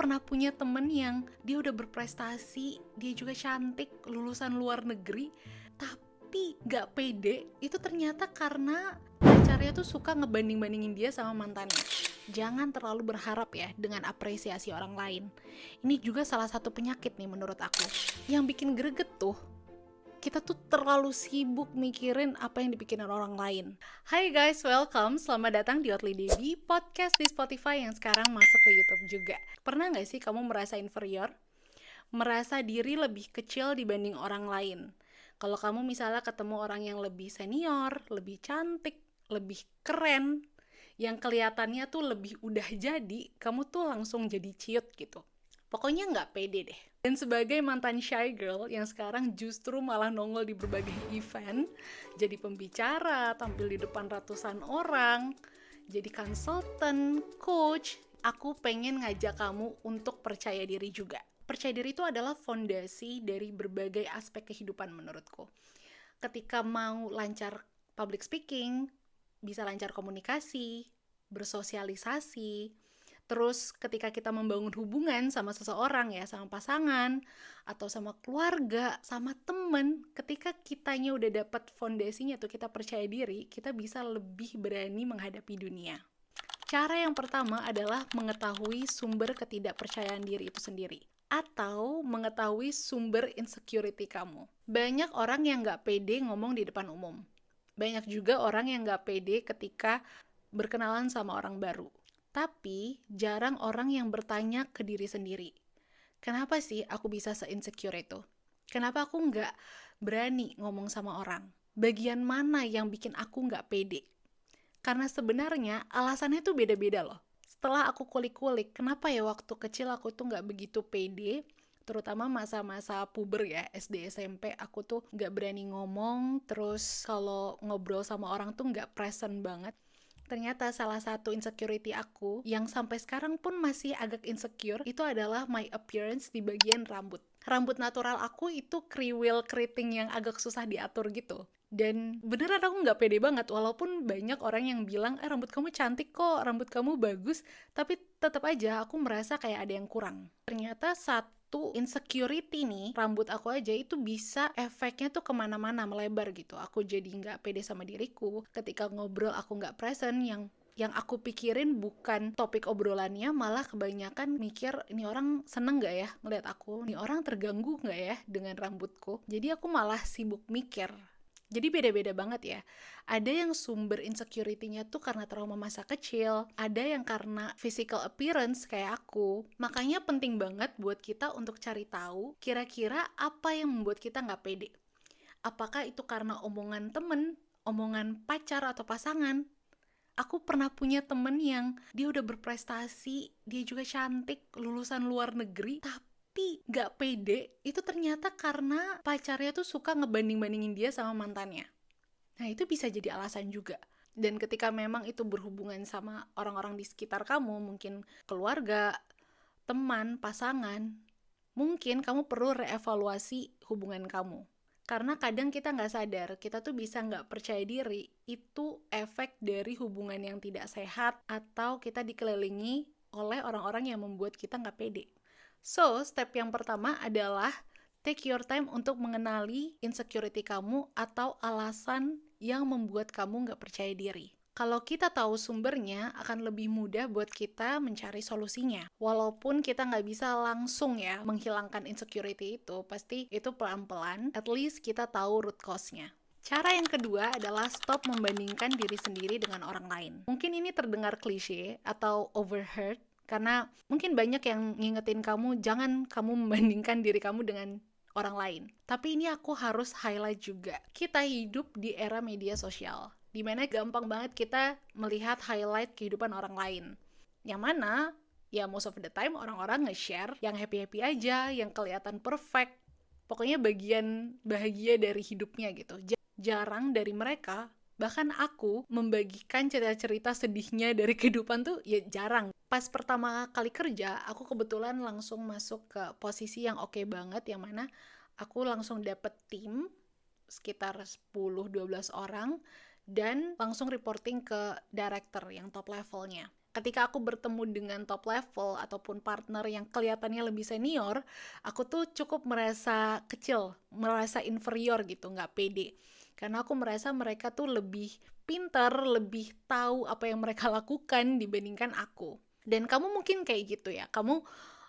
pernah punya temen yang dia udah berprestasi, dia juga cantik, lulusan luar negeri, tapi gak pede. Itu ternyata karena pacarnya tuh suka ngebanding-bandingin dia sama mantannya. Jangan terlalu berharap ya dengan apresiasi orang lain. Ini juga salah satu penyakit nih menurut aku. Yang bikin greget tuh, kita tuh terlalu sibuk mikirin apa yang dipikirin orang lain. Hai guys, welcome. Selamat datang di Oddly Debbie, podcast di Spotify yang sekarang masuk ke YouTube juga. Pernah gak sih kamu merasa inferior? Merasa diri lebih kecil dibanding orang lain? Kalau kamu misalnya ketemu orang yang lebih senior, lebih cantik, lebih keren, yang kelihatannya tuh lebih udah jadi, kamu tuh langsung jadi ciut gitu. Pokoknya nggak pede deh. Dan sebagai mantan shy girl yang sekarang justru malah nongol di berbagai event, jadi pembicara, tampil di depan ratusan orang, jadi konsultan, coach, aku pengen ngajak kamu untuk percaya diri juga. Percaya diri itu adalah fondasi dari berbagai aspek kehidupan menurutku. Ketika mau lancar public speaking, bisa lancar komunikasi, bersosialisasi, terus ketika kita membangun hubungan sama seseorang ya, sama pasangan, atau sama keluarga, sama temen, ketika kitanya udah dapat fondasinya tuh, kita percaya diri, kita bisa lebih berani menghadapi dunia. Cara yang pertama adalah mengetahui sumber ketidakpercayaan diri itu sendiri, atau mengetahui sumber insecurity kamu. Banyak orang yang gak pede ngomong di depan umum. Banyak juga orang yang gak pede ketika berkenalan sama orang baru. Tapi jarang orang yang bertanya ke diri sendiri, kenapa sih aku bisa se-insecure itu? Kenapa aku nggak berani ngomong sama orang? Bagian mana yang bikin aku nggak pede? Karena sebenarnya alasannya tuh beda-beda loh. Setelah aku kulik-kulik, kenapa ya waktu kecil aku tuh nggak begitu pede, terutama masa-masa puber ya, SD, SMP, aku tuh nggak berani ngomong, terus kalau ngobrol sama orang tuh nggak present banget. Ternyata salah satu insecurity aku yang sampai sekarang pun masih agak insecure itu adalah my appearance di bagian rambut. Rambut natural aku itu kriwil keriting yang agak susah diatur gitu. Dan beneran aku nggak pede banget, walaupun banyak orang yang bilang, rambut kamu cantik kok, rambut kamu bagus, tapi tetap aja aku merasa kayak ada yang kurang. Ternyata satu insecurity nih, rambut aku aja itu bisa efeknya tuh kemana-mana, melebar gitu. Aku jadi nggak pede sama diriku, ketika ngobrol aku nggak present, yang aku pikirin bukan topik obrolannya, malah kebanyakan mikir, ini orang seneng gak ya ngeliat aku? Ini orang terganggu gak ya dengan rambutku? Jadi aku malah sibuk mikir. Jadi beda-beda banget ya. Ada yang sumber insecurity-nya tuh karena trauma masa kecil, ada yang karena physical appearance kayak aku. Makanya penting banget buat kita untuk cari tahu kira-kira apa yang membuat kita nggak pede. Apakah itu karena omongan temen, omongan pacar atau pasangan? Aku pernah punya temen yang dia udah berprestasi, dia juga cantik, lulusan luar negeri, tapi gak pede, itu ternyata karena pacarnya tuh suka ngebanding-bandingin dia sama mantannya. Nah itu bisa jadi alasan juga. Dan ketika memang itu berhubungan sama orang-orang di sekitar kamu, mungkin keluarga, teman, pasangan, mungkin kamu perlu reevaluasi hubungan kamu. Karena kadang kita nggak sadar, kita tuh bisa nggak percaya diri, itu efek dari hubungan yang tidak sehat, atau kita dikelilingi oleh orang-orang yang membuat kita nggak pede. So, step yang pertama adalah take your time untuk mengenali insecurity kamu atau alasan yang membuat kamu nggak percaya diri. Kalau kita tahu sumbernya, akan lebih mudah buat kita mencari solusinya. Walaupun kita nggak bisa langsung ya menghilangkan insecurity itu, pasti itu pelan-pelan, at least kita tahu root cause-nya. Cara yang kedua adalah stop membandingkan diri sendiri dengan orang lain. Mungkin ini terdengar klise atau overheard, karena mungkin banyak yang ngingetin kamu, jangan kamu membandingkan diri kamu dengan orang lain. Tapi ini aku harus highlight juga. Kita hidup di era media sosial, dimana gampang banget kita melihat highlight kehidupan orang lain. Yang mana, ya most of the time orang-orang nge-share yang happy-happy aja, yang kelihatan perfect. Pokoknya bagian bahagia dari hidupnya gitu. Jarang dari mereka, bahkan aku membagikan cerita-cerita sedihnya dari kehidupan tuh ya jarang. Pas pertama kali kerja, aku kebetulan langsung masuk ke posisi yang oke banget, yang mana aku langsung dapet tim sekitar 10-12 orang, dan langsung reporting ke director yang top levelnya. Ketika aku bertemu dengan top level ataupun partner yang kelihatannya lebih senior, aku tuh cukup merasa kecil, merasa inferior gitu, nggak pede. Karena aku merasa mereka tuh lebih pintar, lebih tahu apa yang mereka lakukan dibandingkan aku. Dan kamu mungkin kayak gitu ya, kamu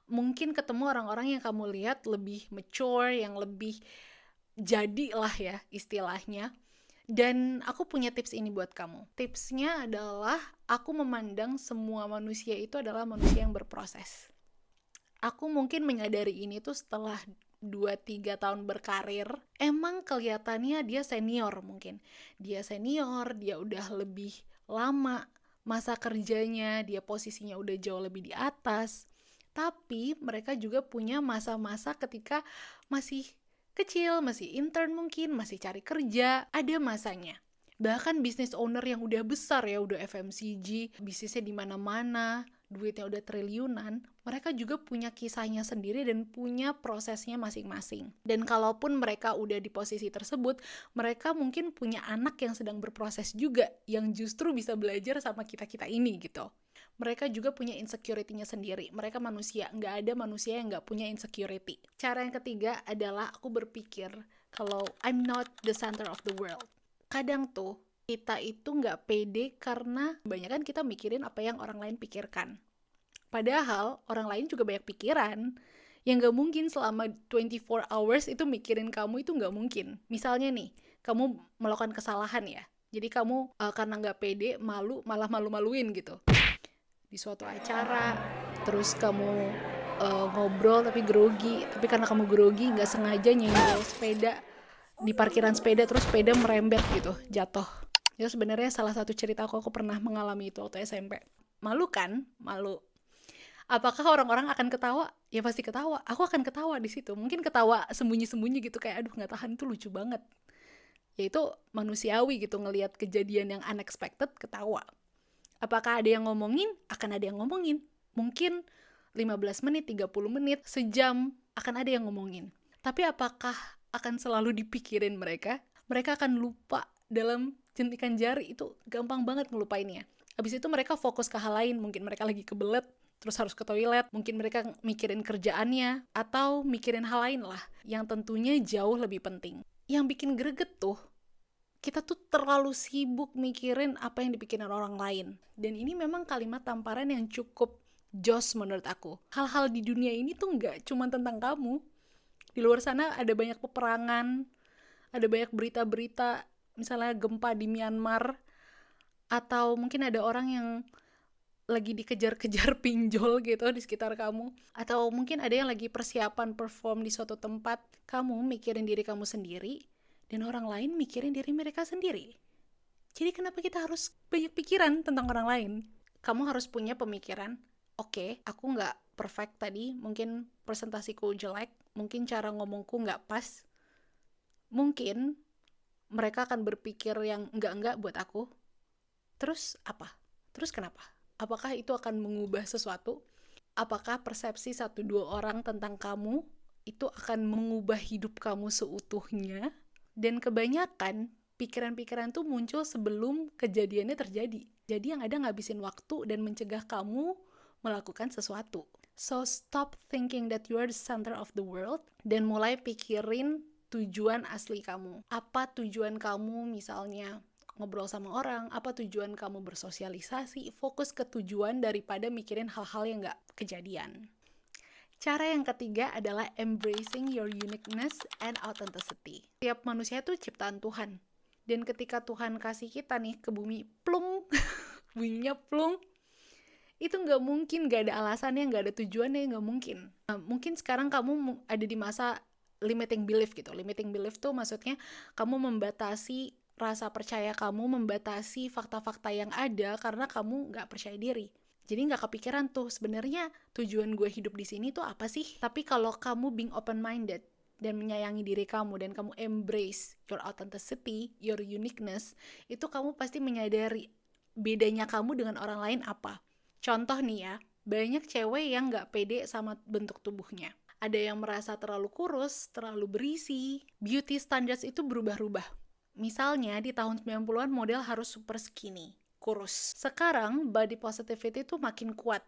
mungkin ketemu orang-orang yang kamu lihat lebih mature, yang lebih jadi lah ya istilahnya. Dan aku punya tips ini buat kamu. Tipsnya adalah aku memandang semua manusia itu adalah manusia yang berproses. Aku mungkin menyadari ini tuh setelah 2-3 tahun berkarir. Emang kelihatannya dia senior mungkin. Dia senior, dia udah lebih lama masa kerjanya, dia posisinya udah jauh lebih di atas. Tapi mereka juga punya masa-masa ketika masih kecil, masih intern mungkin, masih cari kerja, ada masanya. Bahkan business owner yang udah besar ya, udah FMCG, bisnisnya di mana-mana, duitnya udah triliunan, mereka juga punya kisahnya sendiri dan punya prosesnya masing-masing. Dan kalaupun mereka udah di posisi tersebut, mereka mungkin punya anak yang sedang berproses juga, yang justru bisa belajar sama kita-kita ini gitu. Mereka juga punya insecurity-nya sendiri. Mereka manusia, nggak ada manusia yang nggak punya insecurity. Cara yang ketiga adalah aku berpikir kalau I'm not the center of the world. Kadang tuh kita itu nggak pede karena kebanyakan kita mikirin apa yang orang lain pikirkan. Padahal orang lain juga banyak pikiran. Yang nggak mungkin selama 24 hours itu mikirin kamu itu nggak mungkin. Misalnya nih, kamu melakukan kesalahan ya. Jadi kamu karena nggak pede, malu, malah malu-maluin gitu di suatu acara, terus kamu ngobrol tapi grogi, tapi karena kamu grogi nggak sengaja nyenggol sepeda di parkiran sepeda, terus sepeda merembet gitu, jatuh. Itu sebenarnya salah satu cerita aku pernah mengalami itu waktu SMP. Malu kan? Malu. Apakah orang-orang akan ketawa? Ya pasti ketawa. Aku akan ketawa di situ. Mungkin ketawa sembunyi-sembunyi gitu, kayak aduh nggak tahan, itu lucu banget. Ya itu manusiawi gitu, ngelihat kejadian yang unexpected ketawa. Apakah ada yang ngomongin? Akan ada yang ngomongin. Mungkin 15 menit, 30 menit, sejam akan ada yang ngomongin. Tapi apakah akan selalu dipikirin mereka? Mereka akan lupa dalam jentikan jari, itu gampang banget ngelupainnya. Habis itu mereka fokus ke hal lain, mungkin mereka lagi kebelet, terus harus ke toilet, mungkin mereka mikirin kerjaannya, atau mikirin hal lain lah, yang tentunya jauh lebih penting. Yang bikin greget tuh, kita tuh terlalu sibuk mikirin apa yang dipikirin orang lain. Dan ini memang kalimat tamparan yang cukup jos menurut aku. Hal-hal di dunia ini tuh nggak cuma tentang kamu. Di luar sana ada banyak peperangan, ada banyak berita-berita, misalnya gempa di Myanmar, atau mungkin ada orang yang lagi dikejar-kejar pinjol gitu di sekitar kamu, atau mungkin ada yang lagi persiapan perform di suatu tempat. Kamu mikirin diri kamu sendiri, dan orang lain mikirin diri mereka sendiri. Jadi kenapa kita harus banyak pikiran tentang orang lain? Kamu harus punya pemikiran, oke, aku nggak perfect tadi, mungkin presentasiku jelek, mungkin cara ngomongku nggak pas, mungkin mereka akan berpikir yang enggak-enggak buat aku. Terus apa? Terus kenapa? Apakah itu akan mengubah sesuatu? Apakah persepsi 1-2 orang tentang kamu itu akan mengubah hidup kamu seutuhnya? Dan kebanyakan pikiran-pikiran tuh muncul sebelum kejadiannya terjadi. Jadi yang ada ngabisin waktu dan mencegah kamu melakukan sesuatu. So stop thinking that you are the center of the world dan mulai pikirin tujuan asli kamu. Apa tujuan kamu misalnya ngobrol sama orang, apa tujuan kamu bersosialisasi, fokus ke tujuan daripada mikirin hal-hal yang gak kejadian. Cara yang ketiga adalah embracing your uniqueness and authenticity. Tiap manusia itu ciptaan Tuhan. Dan ketika Tuhan kasih kita nih ke bumi, plung, bunyinya plung, itu nggak mungkin, nggak ada alasannya, nggak ada tujuannya, nggak mungkin. Mungkin sekarang kamu ada di masa limiting belief gitu. Limiting belief tuh maksudnya kamu membatasi rasa percaya kamu, membatasi fakta-fakta yang ada karena kamu nggak percaya diri. Jadi nggak kepikiran tuh sebenarnya tujuan gue hidup di sini tuh apa sih? Tapi kalau kamu being open-minded dan menyayangi diri kamu dan kamu embrace your authenticity, your uniqueness, itu kamu pasti menyadari bedanya kamu dengan orang lain apa. Contoh nih ya, banyak cewek yang nggak pede sama bentuk tubuhnya. Ada yang merasa terlalu kurus, terlalu berisi. Beauty standards itu berubah-ubah. Misalnya di tahun 90-an model harus super skinny. kurus. Sekarang body positivity itu makin kuat.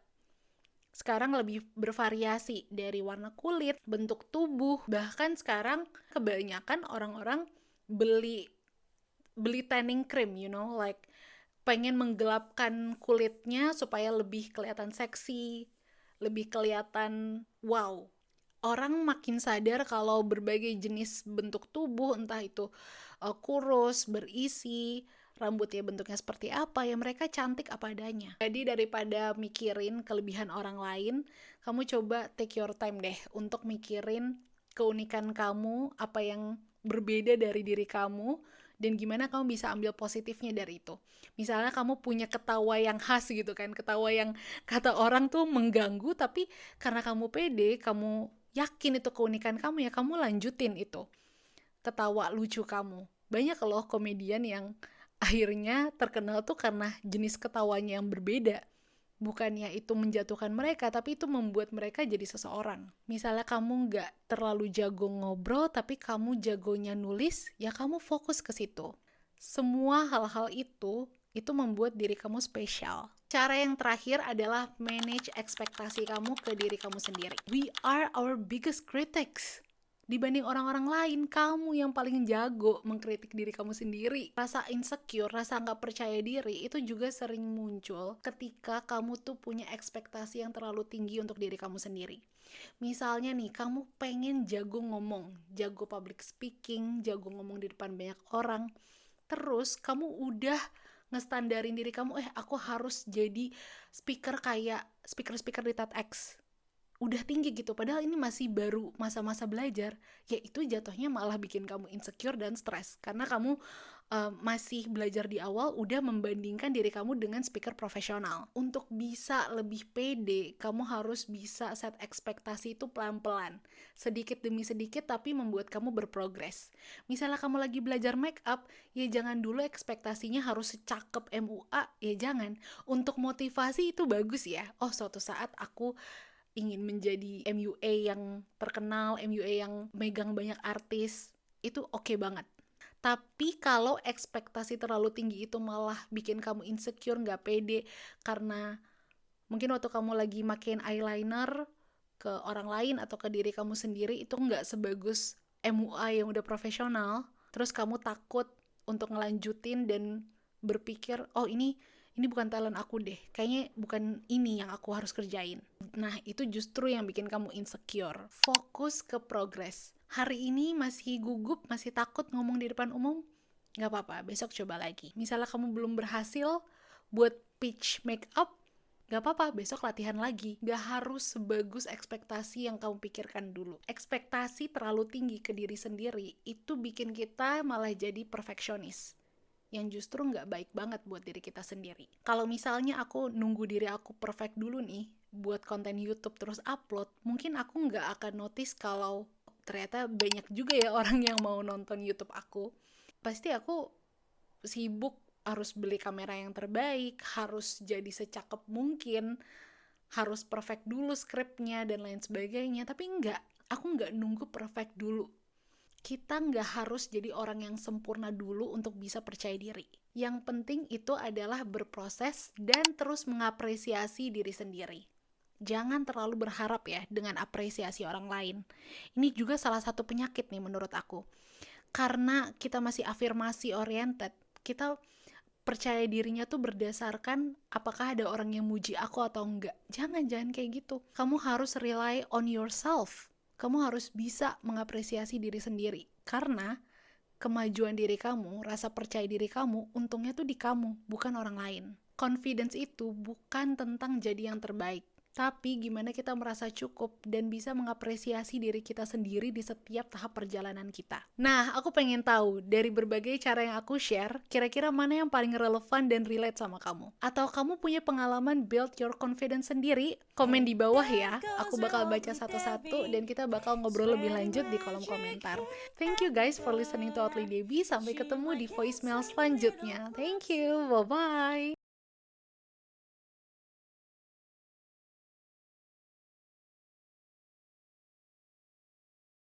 Sekarang lebih bervariasi dari warna kulit, bentuk tubuh, bahkan sekarang kebanyakan orang-orang beli tanning cream, like pengen menggelapkan kulitnya supaya lebih kelihatan seksi, lebih kelihatan wow. Orang makin sadar kalau berbagai jenis bentuk tubuh, entah itu kurus, berisi, rambutnya bentuknya seperti apa, ya mereka cantik apa adanya. Jadi daripada mikirin kelebihan orang lain, kamu coba take your time deh untuk mikirin keunikan kamu, apa yang berbeda dari diri kamu, dan gimana kamu bisa ambil positifnya dari itu. Misalnya kamu punya ketawa yang khas gitu kan, ketawa yang kata orang tuh mengganggu, tapi karena kamu pede, kamu yakin itu keunikan kamu, ya kamu lanjutin itu ketawa lucu kamu. Banyak loh komedian yang akhirnya terkenal tuh karena jenis ketawanya yang berbeda. Bukannya itu menjatuhkan mereka, tapi itu membuat mereka jadi seseorang. Misalnya kamu nggak terlalu jago ngobrol, tapi kamu jagonya nulis, ya kamu fokus ke situ. Semua hal-hal itu membuat diri kamu spesial. Cara yang terakhir adalah manage ekspektasi kamu ke diri kamu sendiri. We are our biggest critics. Dibanding orang-orang lain, kamu yang paling jago mengkritik diri kamu sendiri. Rasa insecure, rasa nggak percaya diri, itu juga sering muncul ketika kamu tuh punya ekspektasi yang terlalu tinggi untuk diri kamu sendiri. Misalnya nih, kamu pengen jago ngomong, jago public speaking, jago ngomong di depan banyak orang, terus kamu udah ngestandarin diri kamu, aku harus jadi speaker kayak speaker-speaker di TEDx. Udah tinggi gitu, padahal ini masih baru masa-masa belajar, ya itu jatuhnya malah bikin kamu insecure dan stres, karena kamu masih belajar di awal, udah membandingkan diri kamu dengan speaker profesional. Untuk bisa lebih pede, kamu harus bisa set ekspektasi itu pelan-pelan, sedikit demi sedikit, tapi membuat kamu berprogres. Misalnya kamu lagi belajar make up, ya jangan dulu ekspektasinya harus secakep MUA, ya jangan. Untuk motivasi itu bagus ya, suatu saat aku ingin menjadi MUA yang terkenal, MUA yang megang banyak artis, itu oke banget. Tapi kalau ekspektasi terlalu tinggi itu malah bikin kamu insecure, nggak pede, karena mungkin waktu kamu lagi makin eyeliner ke orang lain atau ke diri kamu sendiri itu nggak sebagus MUA yang udah profesional, terus kamu takut untuk ngelanjutin dan berpikir, ini bukan talent aku deh, kayaknya bukan ini yang aku harus kerjain. Nah, itu justru yang bikin kamu insecure. Fokus ke progress. Hari ini masih gugup, masih takut ngomong di depan umum, gak apa-apa, besok coba lagi. Misalnya kamu belum berhasil buat pitch make up, gak apa-apa, besok latihan lagi. Gak harus sebagus ekspektasi yang kamu pikirkan dulu. Ekspektasi terlalu tinggi ke diri sendiri, itu bikin kita malah jadi perfeksionis, yang justru nggak baik banget buat diri kita sendiri. Kalau misalnya aku nunggu diri aku perfect dulu nih, buat konten YouTube terus upload, mungkin aku nggak akan notice kalau ternyata banyak juga ya orang yang mau nonton YouTube aku. Pasti aku sibuk harus beli kamera yang terbaik, harus jadi secakep mungkin, harus perfect dulu skripnya dan lain sebagainya. Tapi aku nggak nunggu perfect dulu. Kita nggak harus jadi orang yang sempurna dulu untuk bisa percaya diri. Yang penting itu adalah berproses dan terus mengapresiasi diri sendiri. Jangan terlalu berharap ya dengan apresiasi orang lain. Ini juga salah satu penyakit nih menurut aku. Karena kita masih afirmasi oriented, kita percaya dirinya tuh berdasarkan apakah ada orang yang muji aku atau enggak. Jangan kayak gitu. Kamu harus rely on yourself. Kamu harus bisa mengapresiasi diri sendiri. Karena kemajuan diri kamu, rasa percaya diri kamu, untungnya tuh di kamu, bukan orang lain. Confidence itu bukan tentang jadi yang terbaik, tapi gimana kita merasa cukup dan bisa mengapresiasi diri kita sendiri di setiap tahap perjalanan kita. Nah, aku pengen tahu dari berbagai cara yang aku share, kira-kira mana yang paling relevan dan relate sama kamu? Atau kamu punya pengalaman build your confidence sendiri? Komen di bawah ya, aku bakal baca satu-satu dan kita bakal ngobrol lebih lanjut di kolom komentar. Thank you guys for listening to Outly Debbie, sampai ketemu di voicemail selanjutnya. Thank you, bye-bye!